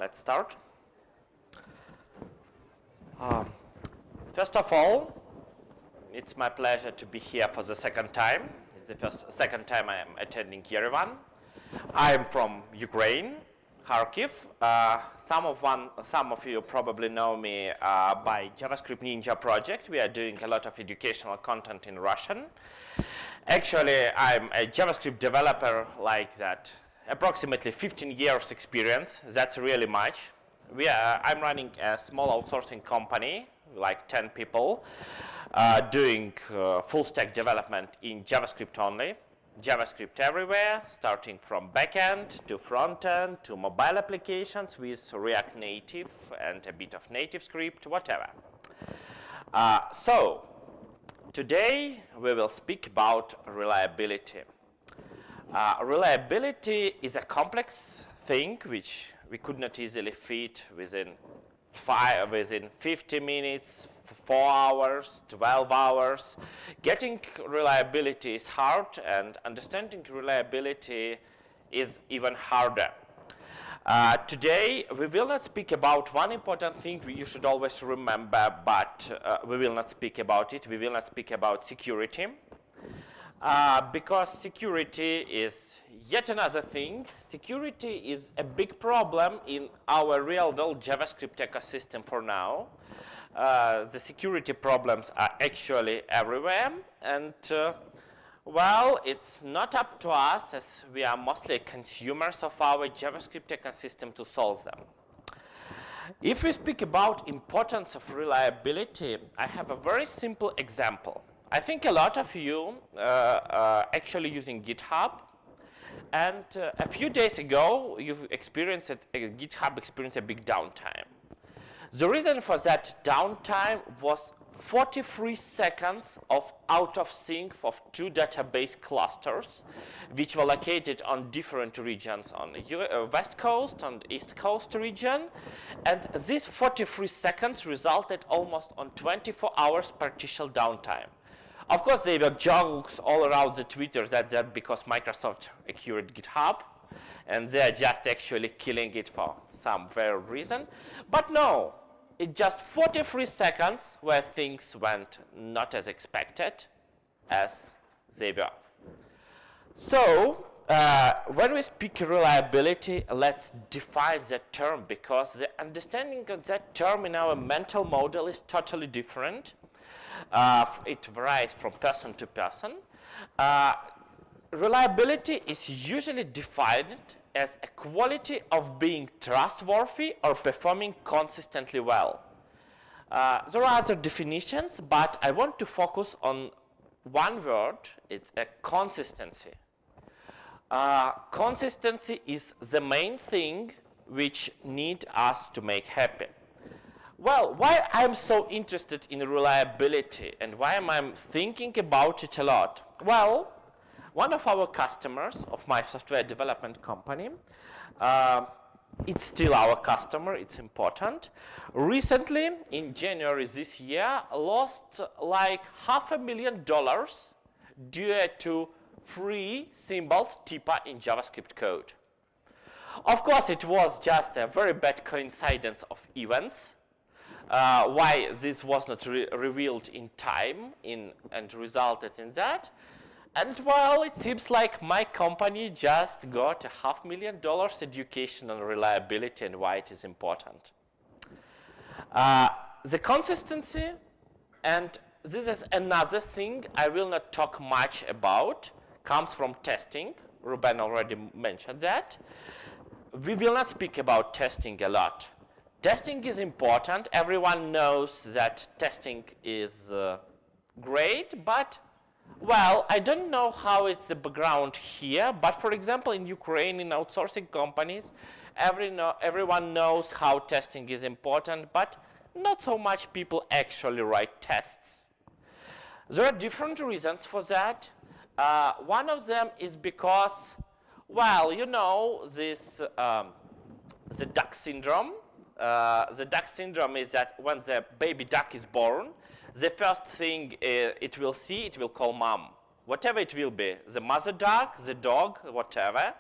let's start. First of all, it's my pleasure to be here for the second time. It's the second time I am attending Yerevan. I'm from Ukraine, Kharkiv. Some of you probably know me by Javascript.Ninja project. We are doing a lot of educational content in Russian. Actually, I'm a JavaScript developer like that. Approximately 15 years experience. That's really much. I'm running a small outsourcing company, like 10 people, doing full stack development in JavaScript only. JavaScript everywhere, starting from backend to frontend to mobile applications with React Native and a bit of native script, whatever. So today we will speak about reliability. Reliability is a complex thing which we could not easily fit within 50 minutes, 4 hours, 12 hours. Getting reliability is hard, and understanding reliability is even harder. Today, we will not speak about one important thing you should always remember, but we will not speak about it. We will not speak about security. Because security is yet another thing. Security is a big problem in our real-world JavaScript ecosystem for now. The security problems are actually everywhere, and well, it's not up to us, as we are mostly consumers of our JavaScript ecosystem, to solve them. If we speak about importance of reliability, I have a very simple example. I think a lot of you actually using GitHub, and a few days ago GitHub experienced a big downtime. The reason for that downtime was 43 seconds of out of sync of 2 database clusters, which were located on different regions on the West Coast and East Coast region. And these 43 seconds resulted almost on 24 hours partial downtime. Of course, there were jokes all around the Twitter that because Microsoft acquired GitHub, and they're just actually killing it for some weird reason. But no, it's just 43 seconds where things went not as expected as they were. So, when we speak reliability, let's define that term, because the understanding of that term in our mental model is totally different. It varies from person to person. Reliability is usually defined as a quality of being trustworthy or performing consistently well. There are other definitions, but I want to focus on one word. It's a consistency. Consistency is the main thing which needs us to make happy. Well, why I'm so interested in reliability and why am I thinking about it a lot? Well, one of our customers of my software development company, it's still our customer, it's important, recently, in January this year, lost like $500,000 due to free symbols typa in JavaScript code. Of course, it was just a very bad coincidence of events. Why this was not revealed in time and resulted in that. And well, it seems like my company just got a $500,000 education on reliability and why it is important. The consistency, and this is another thing I will not talk much about, comes from testing. Ruben already mentioned that. We will not speak about testing a lot. Testing is important. Everyone knows that testing is great, but, well, I don't know how it's the background here, but for example, in Ukraine, in outsourcing companies, everyone knows how testing is important, but not so much people actually write tests. There are different reasons for that. One of them is because, well, you know, this, the duck syndrome. The duck syndrome is that when the baby duck is born, the first thing it will call mom. Whatever it will be, the mother duck, the dog, whatever.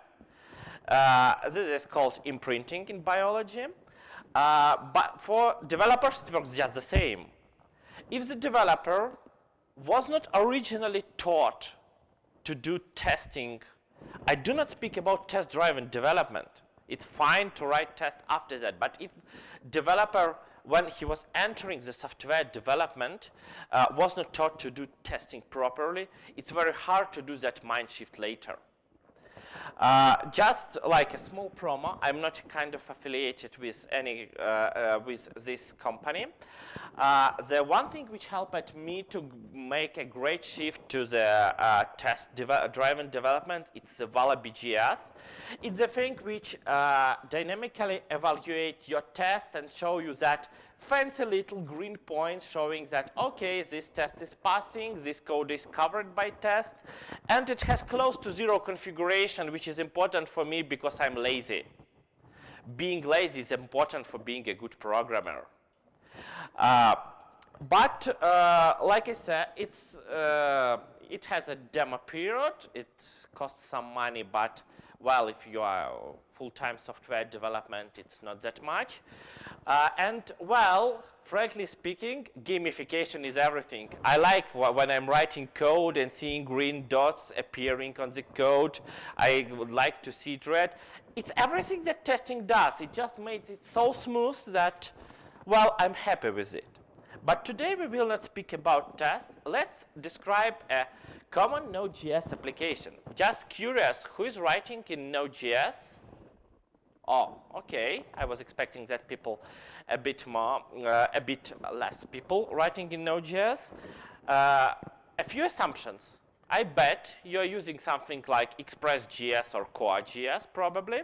This is called imprinting in biology. But for developers, it works just the same. If the developer was not originally taught to do testing, I do not speak about test-driven development. It's fine to write tests after that. But if developer, when he was entering the software development, was not taught to do testing properly, it's very hard to do that mind shift later. Just like a small promo, I'm not kind of affiliated with any with this company. The one thing which helped me to make a great shift to the test-driven development, it's the llya. It's a thing which dynamically evaluates your test and show you that fancy little green points showing that, okay, this test is passing, this code is covered by test, and it has close to zero configuration, which is important for me because I'm lazy. Being lazy is important for being a good programmer. But like I said, it has a demo period. It costs some money, but well, if you are full-time software development, it's not that much. And well, frankly speaking, gamification is everything. I like when I'm writing code and seeing green dots appearing on the code. I would like to see it red. It's everything that testing does. It just makes it so smooth that, well, I'm happy with it. But today we will not speak about tests. Let's describe a common Node.js application. Just curious, who is writing in Node.js? Oh, okay. I was expecting that people a bit less people writing in Node.js. A few assumptions. I bet you're using something like Express.js or Core.js probably.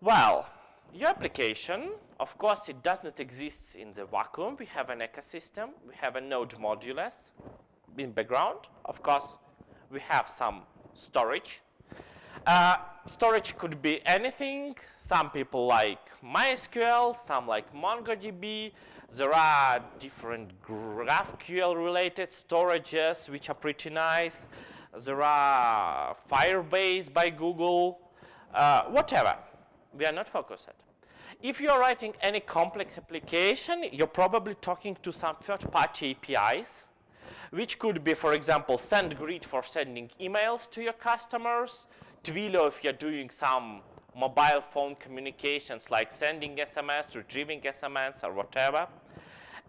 Well, your application, of course, it does not exist in the vacuum. We have an ecosystem. We have a node modulus in background. Of course, we have some storage. Storage could be anything. Some people like MySQL, some like MongoDB. There are different GraphQL-related storages, which are pretty nice. There are Firebase by Google, whatever. We are not focused. If you're writing any complex application, you're probably talking to some third-party APIs, which could be, for example, SendGrid for sending emails to your customers, Twilio if you're doing some mobile phone communications like sending SMS, retrieving SMS, or whatever.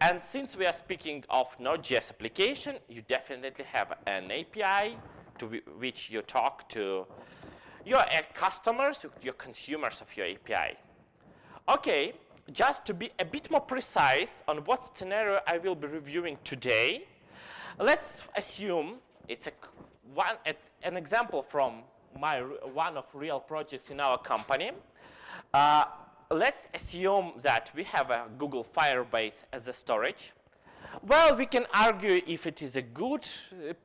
And since we are speaking of Node.js application, you definitely have an API to which you talk to your customers, your consumers of your API. Okay, just to be a bit more precise on what scenario I will be reviewing today, let's assume it's an example from one of real projects in our company. Let's assume that we have a Google Firebase as the storage. Well, we can argue if it is a good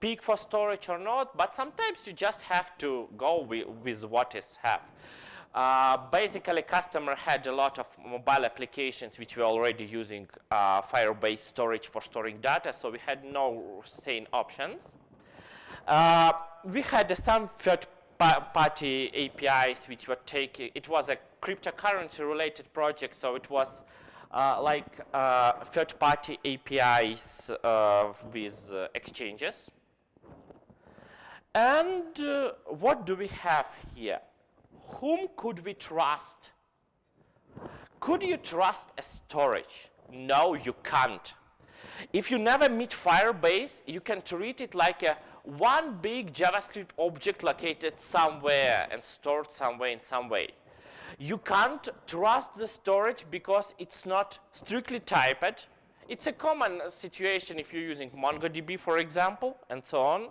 peak for storage or not, but sometimes you just have to go with what is have. Basically, customer had a lot of mobile applications which were already using Firebase storage for storing data, so we had no sane options. We had some third-party APIs which were taking. It was a cryptocurrency-related project, so it was like third-party APIs with exchanges. And what do we have here? Whom could we trust? Could you trust a storage? No, you can't. If you never meet Firebase, you can treat it like a one big JavaScript object located somewhere and stored somewhere in some way. You can't trust the storage because it's not strictly typed. It's a common situation if you're using MongoDB, for example, and so on.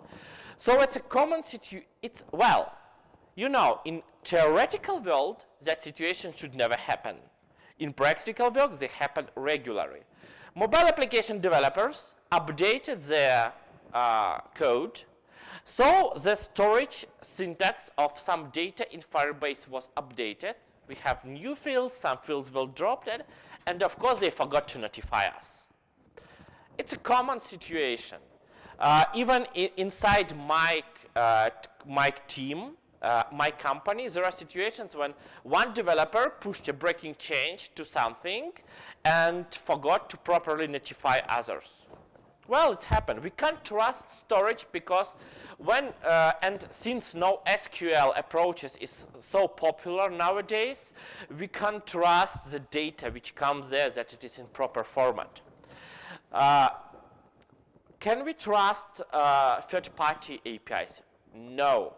So it's a common situation. Well, you know, in theoretical world, that situation should never happen. In practical work, they happen regularly. Mobile application developers updated their code, so the storage syntax of some data in Firebase was updated. We have new fields, some fields were dropped, and of course, they forgot to notify us. It's a common situation. Even inside my team, my company, there are situations when one developer pushed a breaking change to something and forgot to properly notify others. Well, it's happened. We can't trust storage because when, and since no SQL approaches is so popular nowadays, we can't trust the data which comes there that it is in proper format. Can we trust third-party APIs? No.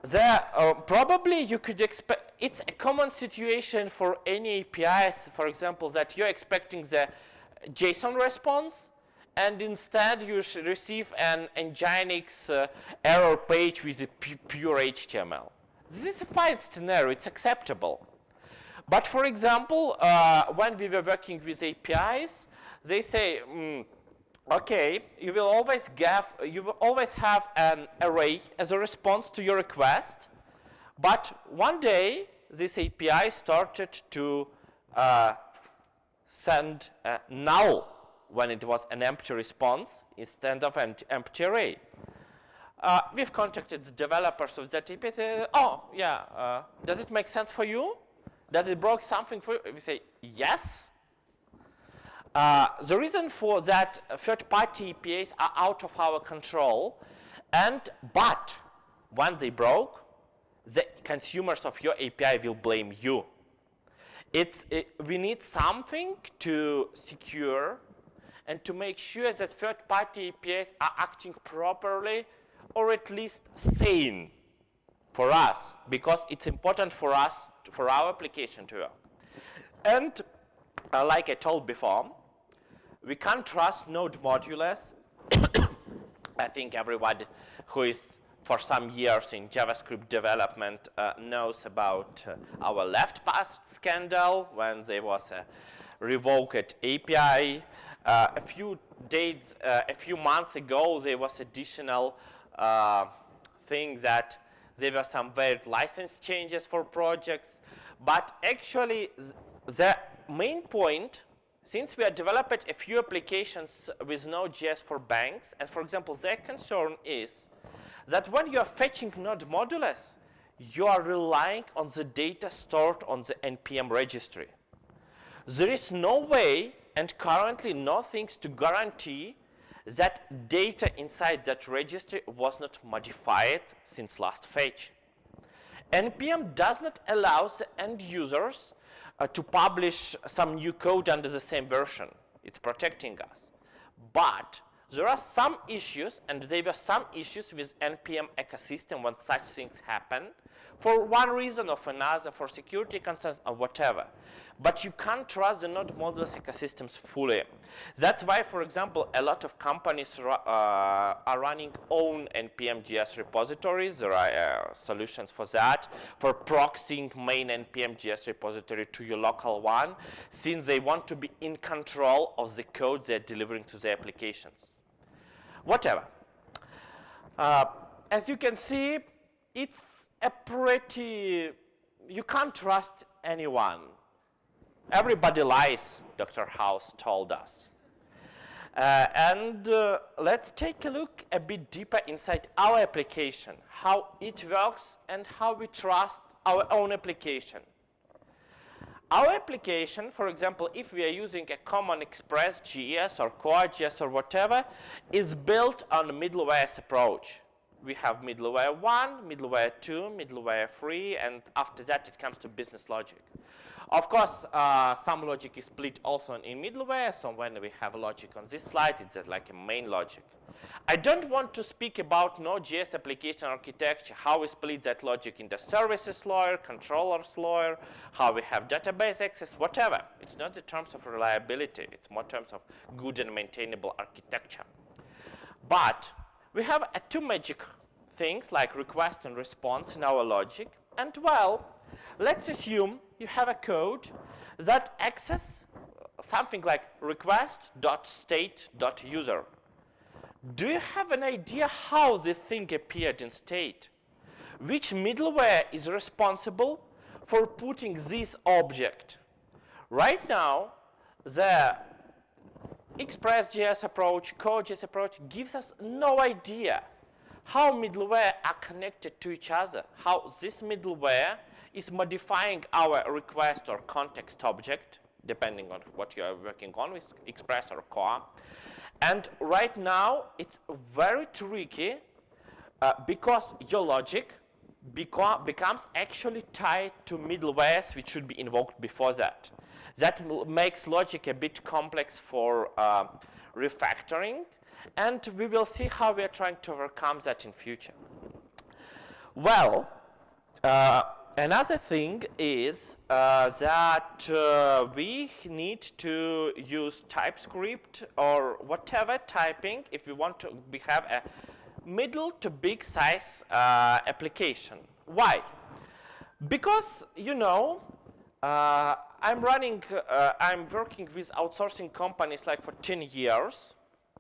There, probably you could expect, it's a common situation for any APIs, for example, that you're expecting the JSON response, and instead you receive an Nginx error page with a pure HTML. This is a fine scenario, it's acceptable. But for example, when we were working with APIs, they say, okay, you will always have an array as a response to your request, but one day this API started to send null when it was an empty response instead of an empty array. We've contacted the developers of that API. Say, oh, yeah, does it make sense for you? Does it broke something for you? We say, yes. The reason for that, third-party APIs are out of our control, but once they broke, the consumers of your API will blame you. We need something to secure and to make sure that third-party APIs are acting properly or at least sane for us, because it's important for us, for our application to work. And like I told before, we can't trust Node modules. I think everybody who is for some years in JavaScript development knows about our LeftPath scandal when there was a revoked API. A few months ago, there was additional thing that there were some weird license changes for projects. But actually, the main point, since we have developed a few applications with Node.js for banks, and for example, their concern is that when you are fetching Node modules, you are relying on the data stored on the NPM registry. There is no way, and currently no things to guarantee that data inside that registry was not modified since last fetch. NPM does not allow the end users to publish some new code under the same version. It's protecting us. But there are some issues, and there were some issues with NPM ecosystem when such things happen, for one reason or another, for security concerns or whatever. But you can't trust the Node modules ecosystems fully. That's why, for example, a lot of companies are running own NPM.js repositories. There are solutions for that, for proxying main NPM.js repository to your local one, since they want to be in control of the code they're delivering to their applications. Whatever. As you can see, it's a pretty, you can't trust anyone. Everybody lies, Dr. House told us. Let's take a look a bit deeper inside our application, how it works and how we trust our own application. Our application, for example, if we are using a common Express.js or Core.js or whatever, is built on a middleware approach. We have middleware 1, middleware 2, middleware 3, and after that it comes to business logic. Of course, some logic is split also in middleware, so when we have logic on this slide, it's like a main logic. I don't want to speak about Node.js application architecture, how we split that logic into services layer, controllers layer, how we have database access, whatever. It's not the terms of reliability, it's more terms of good and maintainable architecture. But we have two magic things like request and response in our logic. And well, let's assume you have a code that access something like request.state.user. Do you have an idea how this thing appeared in state? Which middleware is responsible for putting this object? Right now, the Express.js approach, Core.js approach gives us no idea how middleware are connected to each other, how this middleware is modifying our request or context object, depending on what you are working on with Express or Core. And right now, it's very tricky because your logic becomes actually tied to middlewares which should be invoked before that. That makes logic a bit complex for refactoring, and we will see how we are trying to overcome that in future. Well, another thing is that we need to use TypeScript or whatever typing if we want to have a middle to big size application. Why? Because, you know, I'm working with outsourcing companies like for 10 years,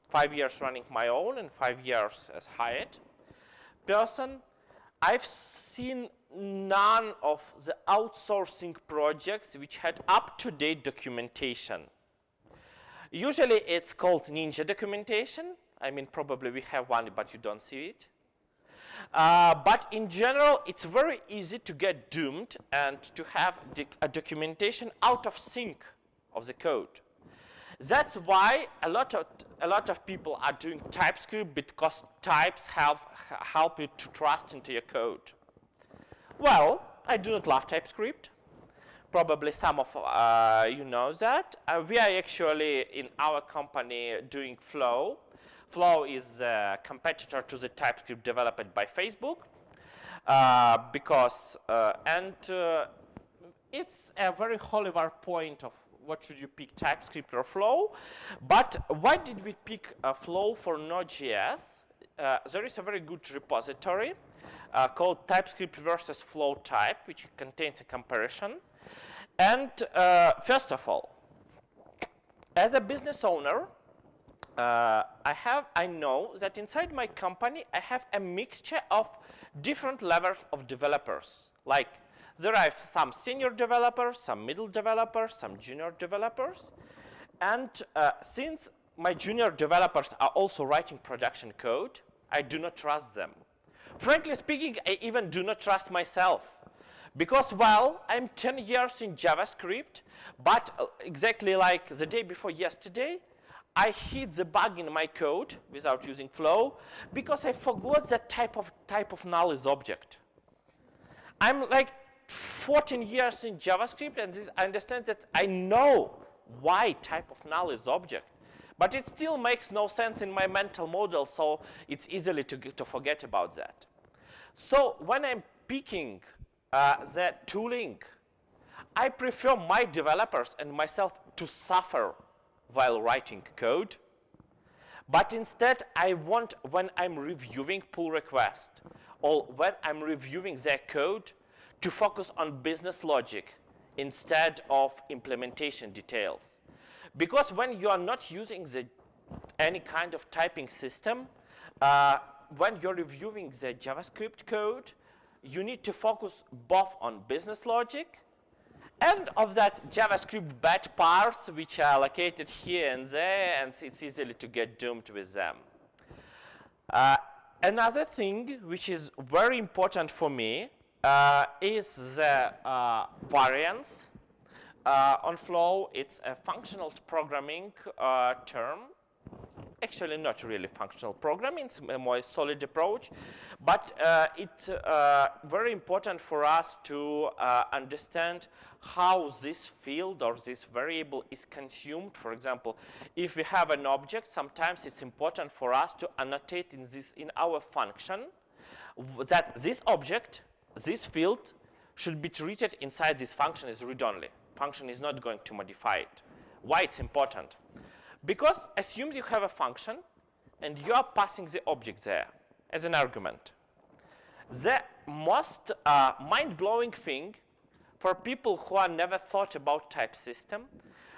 5 years running my own and 5 years as hired person. I've seen none of the outsourcing projects which had up-to-date documentation. Usually it's called Ninja documentation. I mean, probably we have one, but you don't see it. But in general, it's very easy to get doomed and to have a documentation out of sync of the code. That's why a lot of people are doing TypeScript, because types help you to trust into your code. Well, I do not love TypeScript. Probably some of you know that. We are actually in our company doing Flow. Flow is a competitor to the TypeScript developed by Facebook, it's a very holy war point of what should you pick, TypeScript or Flow. But why did we pick Flow for Node.js? There is a very good repository called TypeScript versus Flow type, which contains a comparison. And first of all, as a business owner, I know that inside my company, I have a mixture of different levels of developers. Like, there are some senior developers, some middle developers, some junior developers. And since my junior developers are also writing production code, I do not trust them. Frankly speaking, I even do not trust myself. Because, well, I'm 10 years in JavaScript, but exactly like the day before yesterday, I hid the bug in my code without using Flow because I forgot that type of null is object. I'm like 14 years in JavaScript, and I understand that I know why type of null is object. But it still makes no sense in my mental model, so it's easily to forget about that. So when I'm picking the tooling, I prefer my developers and myself to suffer while writing code. But instead, I want, when I'm reviewing pull request or when I'm reviewing their code, to focus on business logic instead of implementation details. Because when you are not using any kind of typing system, when you're reviewing the JavaScript code, you need to focus both on business logic and of that JavaScript bad parts which are located here and there, and it's easily to get doomed with them. Another thing which is very important for me is the variance. On Flow, it's a functional programming term. Actually, not really functional programming, it's a more solid approach. But it's very important for us to understand how this field or this variable is consumed. For example, if we have an object, sometimes it's important for us to annotate in our function that this object, this field, should be treated inside this function as read-only. Function is not going to modify it. Why it's important? Because assume you have a function and you are passing the object there as an argument. The most mind-blowing thing for people who have never thought about type system,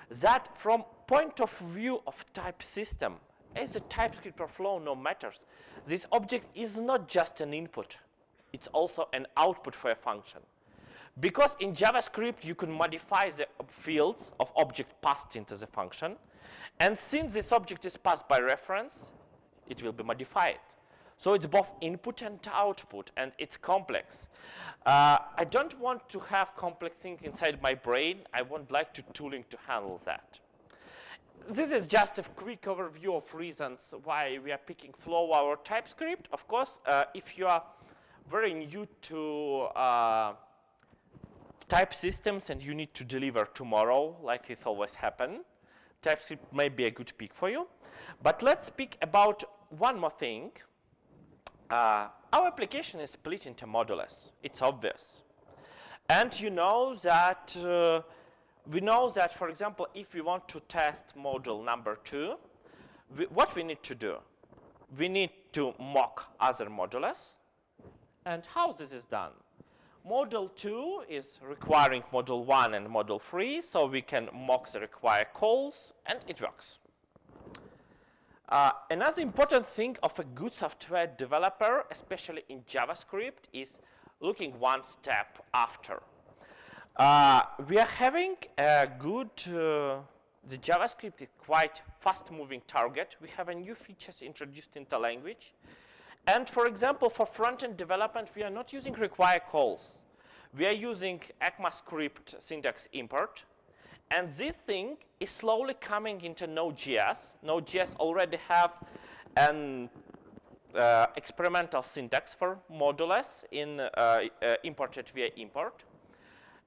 that from point of view of type system, as a TypeScript or Flow, no matters, this object is not just an input. It's also an output for a function. Because in JavaScript, you can modify the fields of object passed into the function. And since this object is passed by reference, it will be modified. So it's both input and output, and it's complex. I don't want to have complex things inside my brain. I would like to tooling to handle that. This is just a quick overview of reasons why we are picking Flow over TypeScript. Of course, if you are very new to type systems and you need to deliver tomorrow, like it's always happened, TypeScript may be a good pick for you. But let's speak about one more thing. Our application is split into modules. It's obvious. And you know that we know that, for example, if we want to test module number 2, what we need to do? We need to mock other modules. And how this is done? Module 2 is requiring module 1 and module 3, so we can mock the required calls, and it works. Another important thing of a good software developer, especially in JavaScript, is looking one step after. We are having a good, the JavaScript is quite fast-moving target. We have a new features introduced into language. And for example, for front-end development, we are not using require calls. We are using ECMAScript syntax import. And this thing is slowly coming into Node.js. Node.js already have an experimental syntax for modules in imported via import.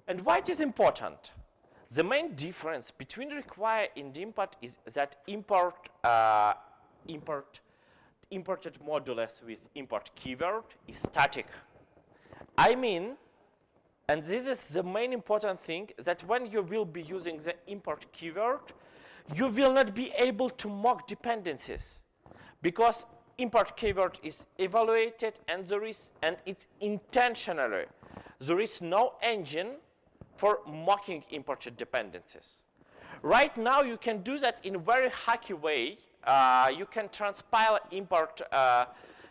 And why it is important? The main difference between require and import is that imported modules with import keyword is static. I mean, and this is the main important thing, that when you will be using the import keyword, you will not be able to mock dependencies, because import keyword is evaluated and it's intentionally. There is no engine for mocking imported dependencies. Right now, you can do that in a very hacky way. You can transpile import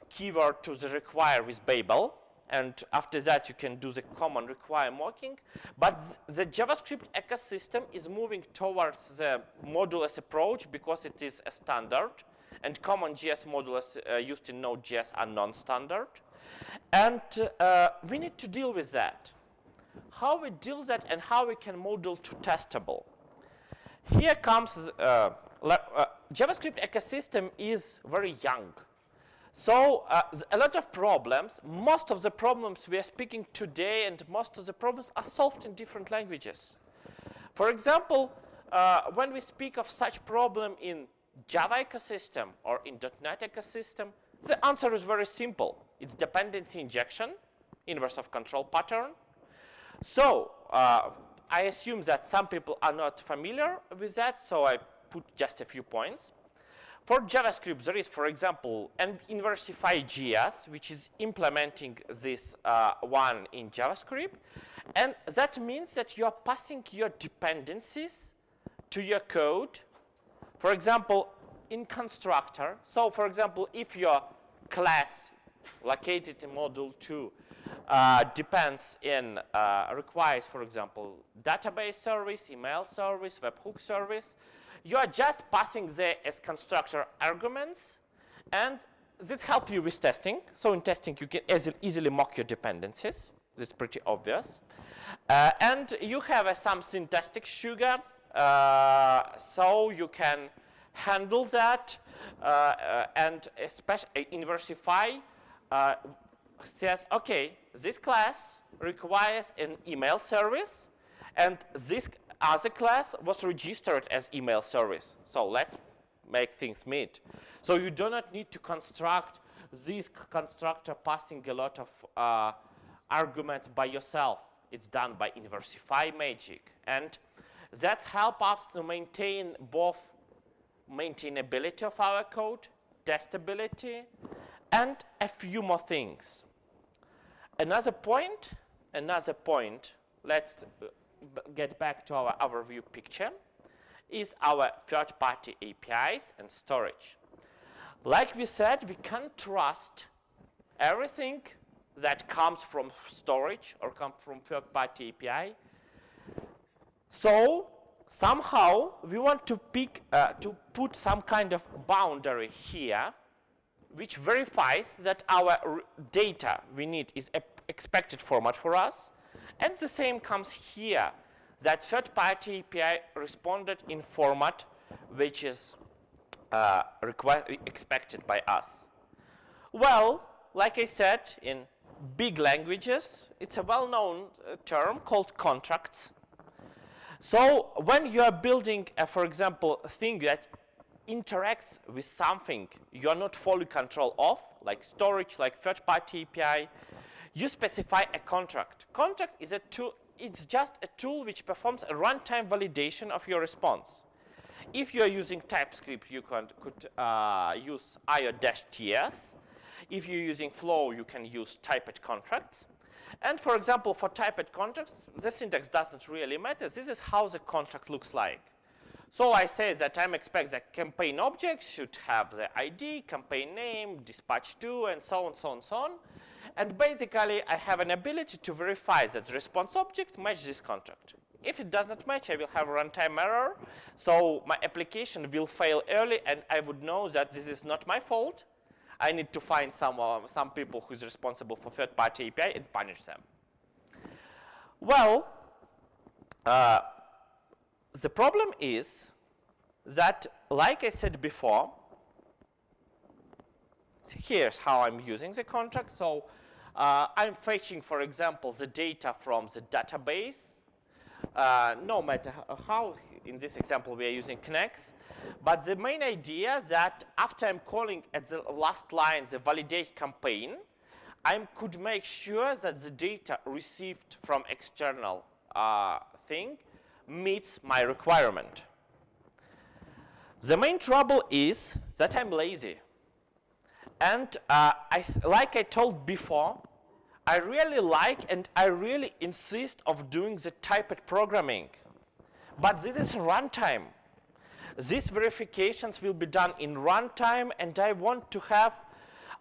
keyword to the require with Babel. And after that, you can do the common require mocking. But the JavaScript ecosystem is moving towards the modulus approach because it is a standard. And common JS modules used in Node.js are non-standard. And we need to deal with that. How we deal with that and how we can model to testable. Here comes JavaScript ecosystem is very young. So a lot of problems, most of the problems we are speaking today and most of the problems are solved in different languages. For example, when we speak of such problem in Java ecosystem or in .NET ecosystem, the answer is very simple. It's dependency injection, inverse of control pattern. So I assume that some people are not familiar with that, so I put just a few points. For JavaScript, there is, for example, an Inversify.js, which is implementing this one in JavaScript. And that means that you are passing your dependencies to your code. For example, in constructor. So, for example, if your class located in module 2 depends in, requires, for example, database service, email service, webhook service, you are just passing the as constructor arguments, and this helps you with testing. So in testing, you can easily mock your dependencies. This is pretty obvious. And you have some syntactic sugar, so you can handle that. And especially Inversify says, OK, this class requires an email service, and this other class was registered as email service. So let's make things meet. So you do not need to construct this constructor passing a lot of arguments by yourself. It's done by Inversify magic. And that helps us to maintain both maintainability of our code, testability, and a few more things. Another point, let's get back to our overview picture, is our third-party APIs and storage. Like we said, we can't trust everything that comes from storage or comes from third-party API. So somehow we want to put some kind of boundary here which verifies that our data we need is expected format for us. And the same comes here, that third-party API responded in format which is expected by us. Well, like I said, in big languages, it's a well-known term called contracts. So when you are building, for example, a thing that interacts with something you are not fully control of, like storage, like third-party API, you specify a contract. Contract is a tool. It's just a tool which performs a runtime validation of your response. If you are using Typescript, you could use llya-ts. If you're using Flow, you can use typed contracts. And for example, for typed contracts, the syntax doesn't really matter. This is how the contract looks like. So I say that I expect that campaign object should have the ID, campaign name, dispatch to, and so on, so on, so on. And basically, I have an ability to verify that the response object matches this contract. If it does not match, I will have a runtime error. So my application will fail early, and I would know that this is not my fault. I need to find some people who is responsible for third-party API and punish them. Well, the problem is that, like I said before, here's how I'm using the contract. So I'm fetching, for example, the data from the database. No matter how, in this example, we are using Knex. But the main idea is that after I'm calling at the last line the validate campaign, I could make sure that the data received from external thing meets my requirement. The main trouble is that I'm lazy. And like I told before, I really like and I really insist of doing the typed programming. But this is runtime. These verifications will be done in runtime, and I want to have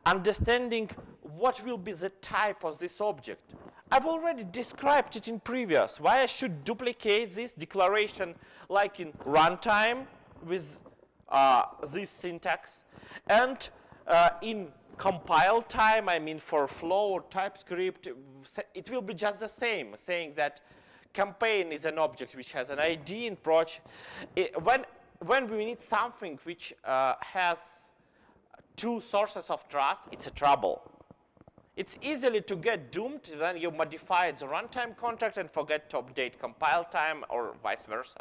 understanding what will be the type of this object. I've already described it in previous, why I should duplicate this declaration like in runtime with this syntax. And in compile time, I mean for Flow or Typescript, it will be just the same, saying that campaign is an object which has an ID in proj. When we need something which has two sources of trust, it's a trouble. It's easily to get doomed when you modify the runtime contract and forget to update compile time or vice versa.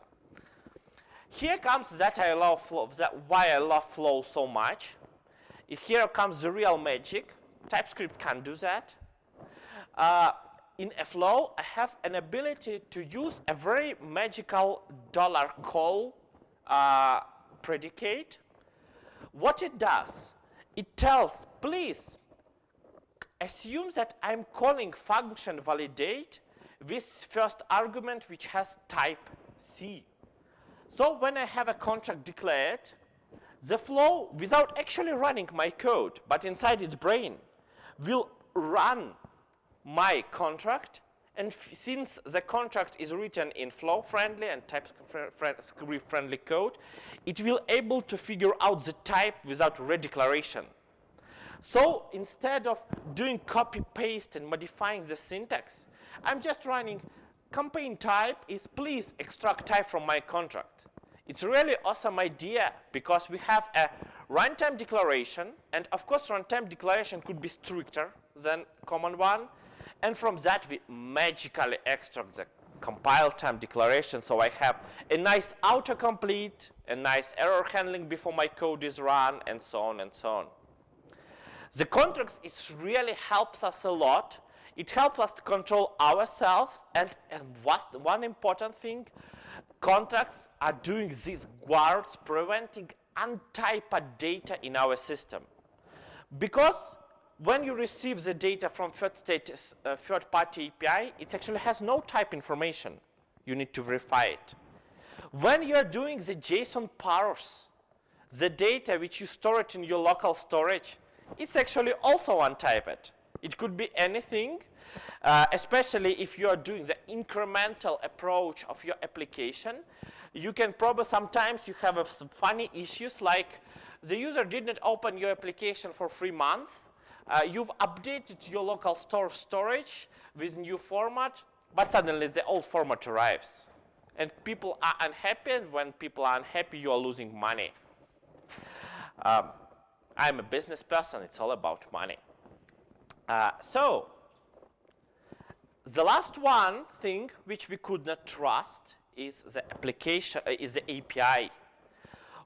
Here comes that I love Flow, why I love Flow so much. Here comes the real magic. Typescript can do that. In a Flow, I have an ability to use a very magical $call predicate. What it does, it tells, please assume that I'm calling function validate with first argument which has type C. So when I have a contract declared, the Flow, without actually running my code, but inside its brain, will run my contract. And since the contract is written in Flow-friendly and TypeScript-friendly code, it will able to figure out the type without redeclaration. So instead of doing copy-paste and modifying the syntax, I'm just running campaign type is please extract type from my contract. It's a really awesome idea because we have a runtime declaration, and of course runtime declaration could be stricter than common one. And from that, we magically extract the compile time declaration. So I have a nice autocomplete, a nice error handling before my code is run, and so on and so on. The contracts really helps us a lot. It helps us to control ourselves. And one important thing, contracts are doing these guards, preventing untyped data in our system. Because when you receive the data from third-party API, it actually has no type information. You need to verify it. When you are doing the JSON parse, the data which you store it in your local storage, it's actually also untyped. It could be anything, especially if you are doing the incremental approach of your application. You can probably sometimes you have some funny issues like the user did not open your application for 3 months, you've updated your local store storage with new format, but suddenly the old format arrives. And people are unhappy, and when people are unhappy, you are losing money. I'm a business person, it's all about money. So, the last one thing which we could not trust is the application, is the API.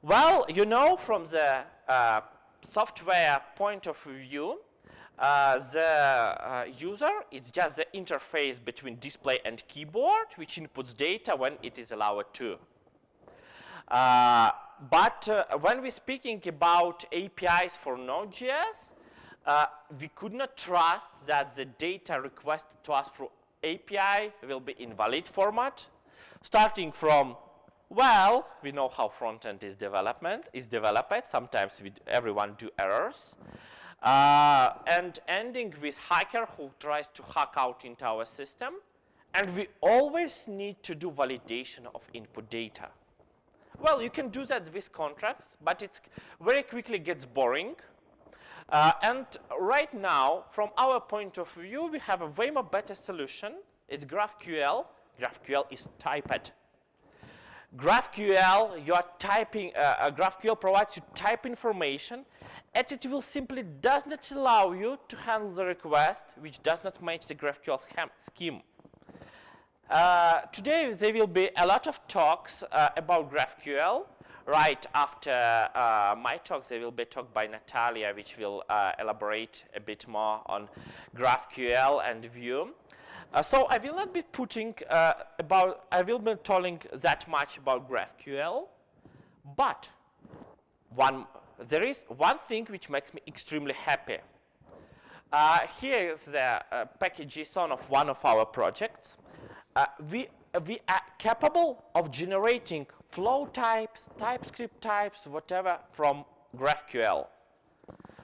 Well, you know, from the software point of view, the user is just the interface between display and keyboard, which inputs data when it is allowed to. But when we're speaking about APIs for Node.js, we could not trust that the data requested to us through API will be in valid format, starting from, well, we know how front-end is developed. Sometimes everyone do errors. And ending with hacker who tries to hack out into our system. And we always need to do validation of input data. Well, you can do that with contracts, but it very quickly gets boring. And right now, from our point of view, we have a way more better solution. It's GraphQL. GraphQL is typed. GraphQL, you are typing, GraphQL provides you type information, and it will simply does not allow you to handle the request which does not match the GraphQL scheme. Today there will be a lot of talks about GraphQL. Right after my talk, there will be a talk by Natalia, which will elaborate a bit more on GraphQL and Vue. So I will not be putting I will be telling that much about GraphQL, but there is one thing which makes me extremely happy. Here is the package JSON of one of our projects. We are capable of generating flow types, Typescript types, whatever from GraphQL.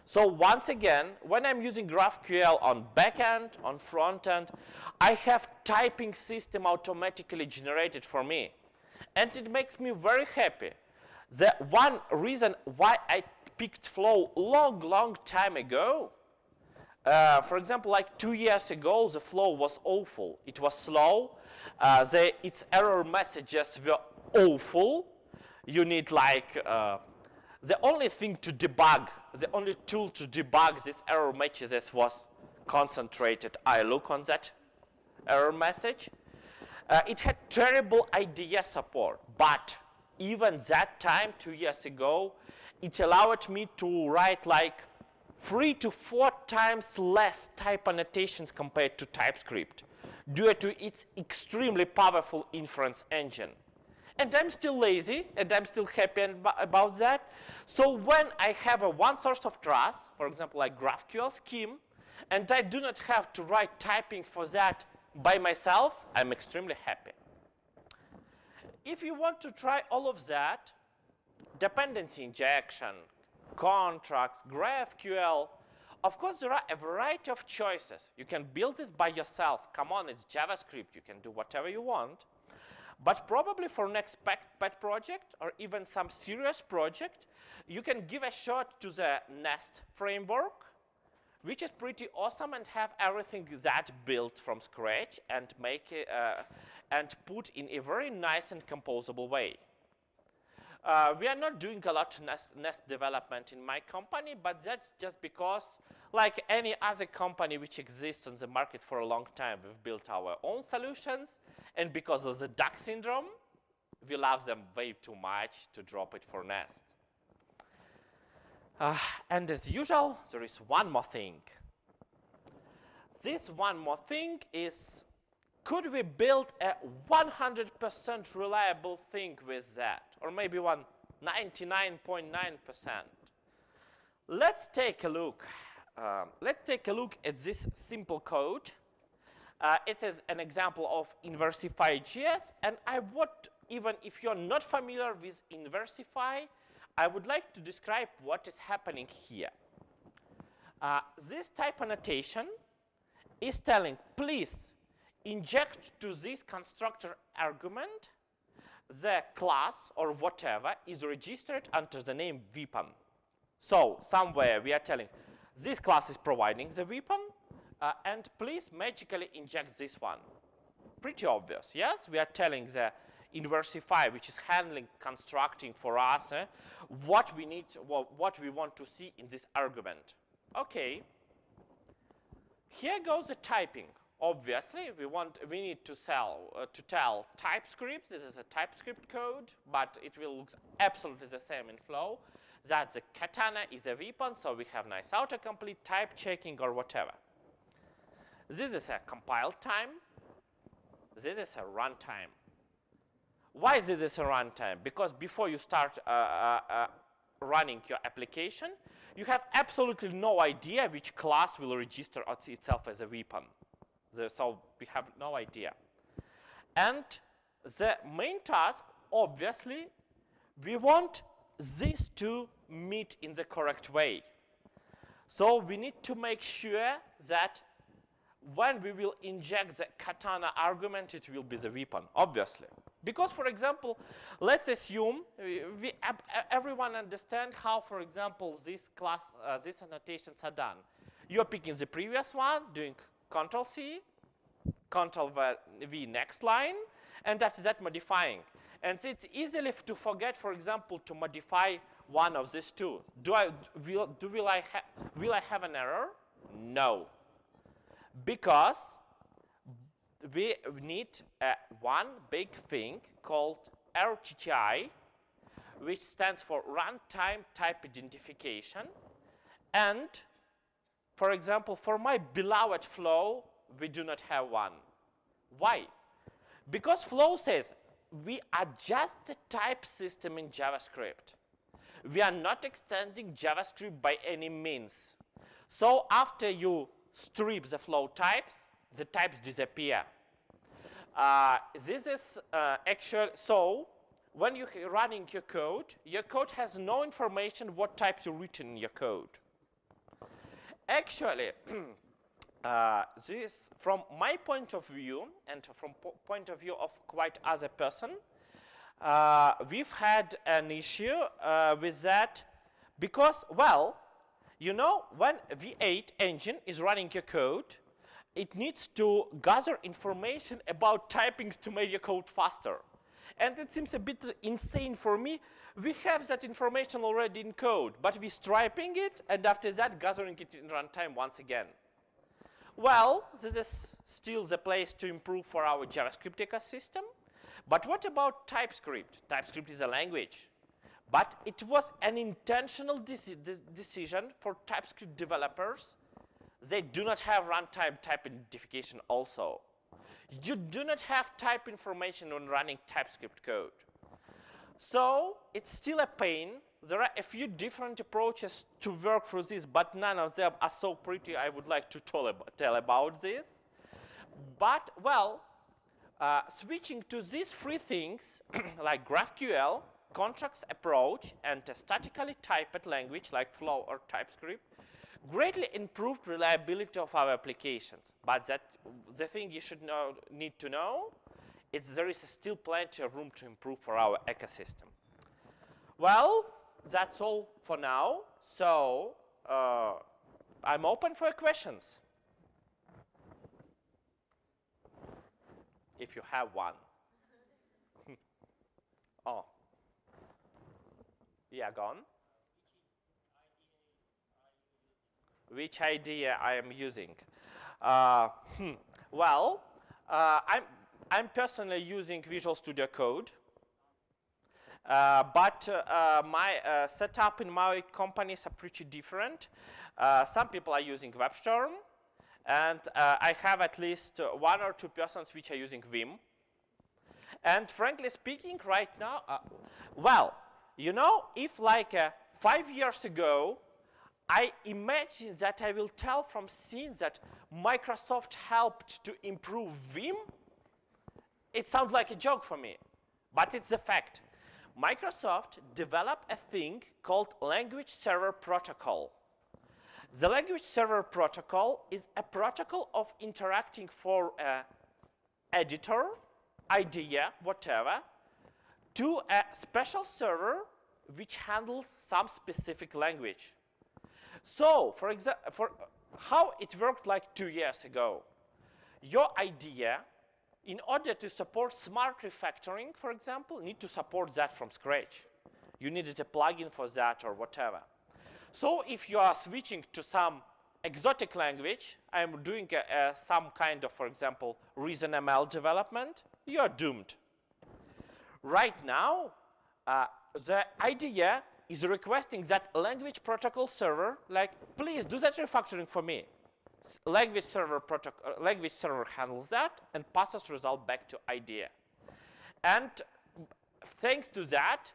So once again, when I'm using GraphQL on backend, on frontend, I have typing system automatically generated for me. And it makes me very happy. The one reason why I picked Flow long time ago, for example, like 2 years ago, the Flow was awful. It was slow. Its error messages were awful. You need like, the only thing to debug, the only tool to debug these error messages was concentrated iLook on that error message. It had terrible IDE support, but even that time, 2 years ago, it allowed me to write like 3 to 4 times less type annotations compared to TypeScript, due to its extremely powerful inference engine. And I'm still lazy, and I'm still happy about that. So when I have one source of trust, for example, like GraphQL scheme, and I do not have to write typing for that by myself, I'm extremely happy. If you want to try all of that, dependency injection, contracts, GraphQL, of course, there are a variety of choices. You can build this by yourself. Come on, it's JavaScript. You can do whatever you want. But probably for next pet project or even some serious project, you can give a shot to the Nest framework, which is pretty awesome and have everything that built from scratch and make it, and put in a very nice and composable way. We are not doing a lot of Nest development in my company, but that's just because, like any other company which exists on the market for a long time, we've built our own solutions, and because of the duck syndrome, we love them way too much to drop it for Nest. And as usual, there is one more thing. This one more thing is, could we build a 100% reliable thing with that? Or maybe 99.9%. Let's take a look. Let's take a look at this simple code. It is an example of Inversify.js, and I would, even if you're not familiar with Inversify, I would like to describe what is happening here. This type annotation is telling, please inject to this constructor argument the class or whatever is registered under the name weapon. So somewhere we are telling this class is providing the weapon, and please magically inject this one. Pretty obvious, yes? We are telling the inversify, which is handling, constructing for us, what we need, what we want to see in this argument. Okay. Here goes the typing. Obviously, we need to tell Typescript. This is a Typescript code, but it will look absolutely the same in Flow. That the katana is a weapon, so we have nice autocomplete, type checking, or whatever. This is a compile time. This is a runtime. Why this is a runtime? Because before you start running your application, you have absolutely no idea which class will register itself as a weapon. So we have no idea. And the main task, obviously, we want these two meet in the correct way. So we need to make sure that when we will inject the katana argument, it will be the weapon, obviously. Because, for example, let's assume everyone understands how, for example, these annotations are done. You're picking the previous one, doing Control-C, Control-V next line, and after that modifying. And it's easily to forget, for example, to modify one of these two. Will I have an error? No. Because we need one big thing called RTTI, which stands for Runtime Type Identification. And, for example, for my beloved Flow, we do not have one. Why? Because Flow says we are just a type system in JavaScript. We are not extending JavaScript by any means. So after you strip the Flow types, the types disappear. This is actually, so when you're running your code has no information what types you written in your code. Actually, this, from my point of view, and from point of view of quite other person, we've had an issue with that because, well, you know, when V8 engine is running your code, it needs to gather information about typings to make your code faster. And it seems a bit insane for me. We have that information already in code, but we're striping it, and after that, gathering it in runtime once again. Well, this is still the place to improve for our JavaScript ecosystem. But what about TypeScript? TypeScript is a language. But it was an intentional decision for TypeScript developers. They do not have runtime type identification also. You do not have type information when running TypeScript code. So it's still a pain. There are a few different approaches to work through this, but none of them are so pretty I would like to tell about this. But, well, switching to these three things, like GraphQL, contracts approach, and a statically typed language like Flow or TypeScript, greatly improved reliability of our applications. But the thing you should need to know is there is still plenty of room to improve for our ecosystem. Well, that's all for now. So I'm open for questions, if you have one. Oh. Yeah, gone. Which idea I am using? Well, I'm personally using Visual Studio Code, but my setup in my companies are pretty different. Some people are using WebStorm, and I have at least 1 or 2 persons which are using Vim. And frankly speaking, right now, well, you know, if like 5 years ago, I imagine that I will tell from scenes that Microsoft helped to improve Vim, it sounds like a joke for me, but it's the fact. Microsoft developed a thing called Language Server Protocol. The Language Server Protocol is a protocol of interacting for an editor, idea, whatever, to a special server which handles some specific language. So, for example, how it worked like 2 years ago, your idea, in order to support smart refactoring, for example, need to support that from scratch. You needed a plugin for that or whatever. So if you are switching to some exotic language, I'm doing some kind of, for example, ReasonML development, you're doomed. Right now, the idea is requesting that language protocol server, like, please do that refactoring for me. Language server handles that and passes result back to IDEA. And thanks to that,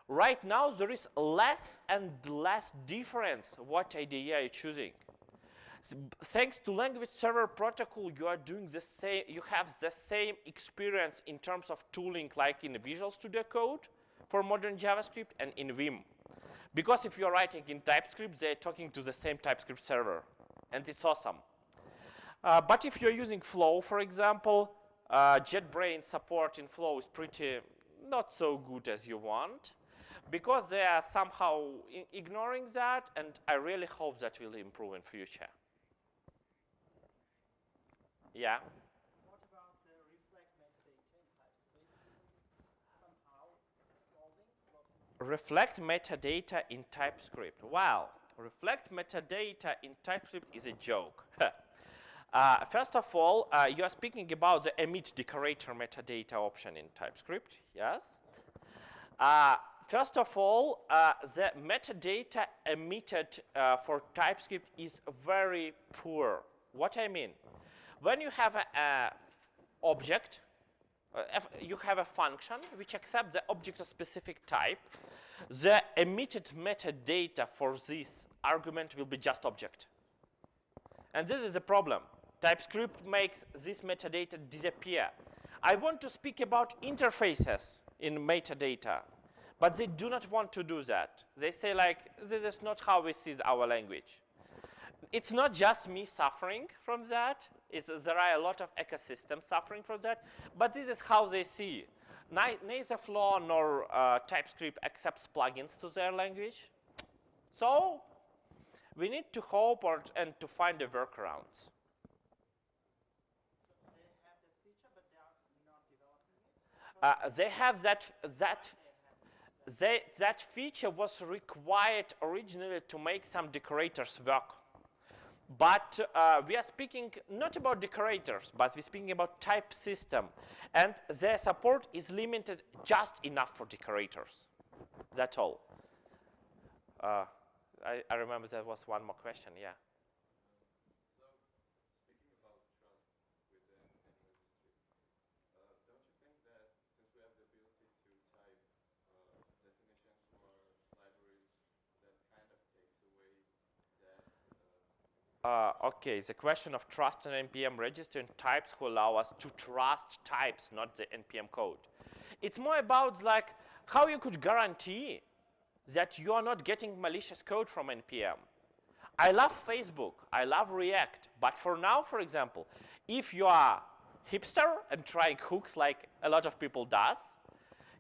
right now there is less and less difference what IDEA you're choosing. Thanks to language server protocol, you are doing the same. You have the same experience in terms of tooling, like in Visual Studio Code for modern JavaScript and in Vim. Because if you're writing in TypeScript, they're talking to the same TypeScript server, and it's awesome. But if you're using Flow, for example, JetBrains support in Flow is pretty not so good as you want, because they are somehow ignoring that, and I really hope that will improve in future. Yeah? What about the reflect metadata in TypeScript? Isn't it somehow solving? Reflect metadata in TypeScript. Wow, reflect metadata in TypeScript is a joke. First of all, you are speaking about the emit decorator metadata option in TypeScript, yes? First of all, the metadata emitted for TypeScript is very poor. What I mean? When you have an object, you have a function which accepts the object of specific type, the emitted metadata for this argument will be just object. And this is a problem. TypeScript makes this metadata disappear. I want to speak about interfaces in metadata, but they do not want to do that. They say, like, this is not how we see our language. It's not just me suffering from that. There are a lot of ecosystems suffering from that, but this is how they see. Neither Flow nor TypeScript accepts plugins to their language. So we need to hope and to find a workaround. So they have the feature, but they are not developing it? They have that feature was required originally to make some decorators work. But we are speaking not about decorators, but we're speaking about type system. And their support is limited just enough for decorators. That's all. I remember there was one more question, yeah. So, speaking about trust within an industry, don't you think that since we have the ability to type definitions for libraries, that kind of takes away that OK, the question of trust in NPM register and types who allow us to trust types, not the NPM code. It's more about like how you could guarantee that you are not getting malicious code from NPM. I love Facebook, I love React, but for now, for example, if you are hipster and trying hooks like a lot of people does,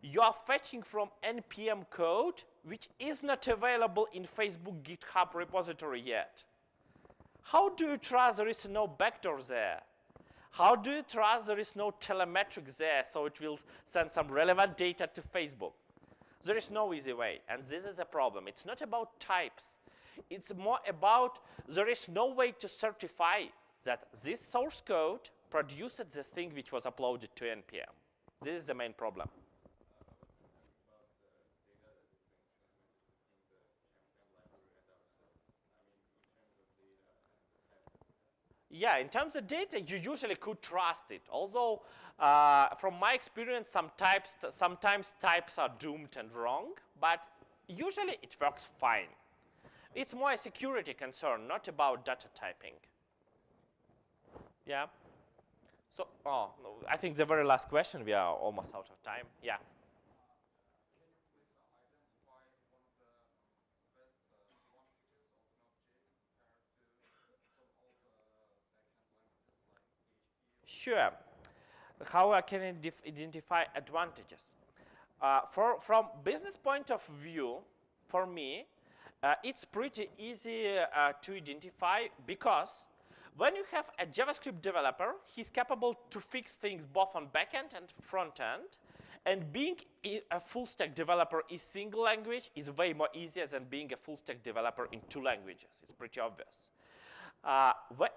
you are fetching from NPM code which is not available in Facebook GitHub repository yet. How do you trust there is no backdoor there? How do you trust there is no telemetrics there so it will send some relevant data to Facebook? There is no easy way, and this is a problem. It's not about types. It's more about there is no way to certify that this source code produced the thing which was uploaded to NPM. This is the main problem. Yeah, in terms of data, you usually could trust it. Although, from my experience, sometimes types are doomed and wrong, but usually it works fine. It's more a security concern, not about data typing. Yeah? So, no, I think the very last question, we are almost out of time. Yeah? Sure. How I can identify advantages? From business point of view, for me, it's pretty easy to identify because when you have a JavaScript developer, he's capable to fix things both on backend and front end. And being a full stack developer in single language is way more easier than being a full stack developer in 2 languages. It's pretty obvious.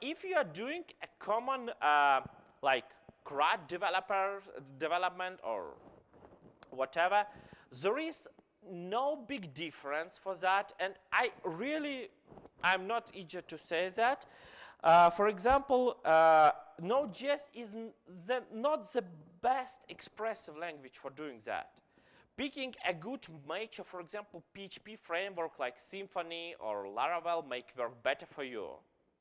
If you are doing a common like CRUD development or whatever, there is no big difference for that. And I'm not eager to say that. For example, Node.js is not the best expressive language for doing that. Picking a good match of, for example, PHP framework like Symfony or Laravel make work better for you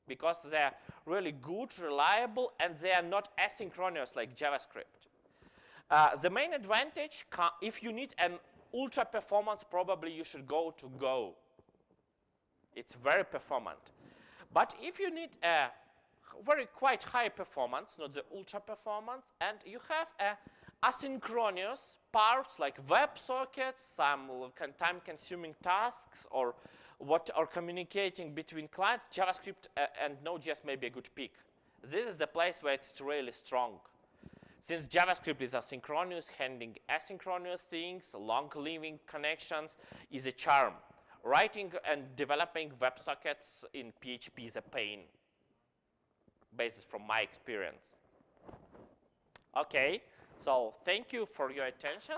because they're really good, reliable, and they are not asynchronous like JavaScript. The main advantage, if you need an ultra performance, probably you should go to Go. It's very performant. But if you need a quite high performance, not the ultra performance, and you have asynchronous parts like WebSockets, some time-consuming tasks, or communicating between clients, JavaScript and Node.js may be a good pick. This is the place where it's really strong. Since JavaScript is asynchronous, handling asynchronous things, long-living connections is a charm. Writing and developing WebSockets in PHP is a pain, based from my experience. Okay, so thank you for your attention.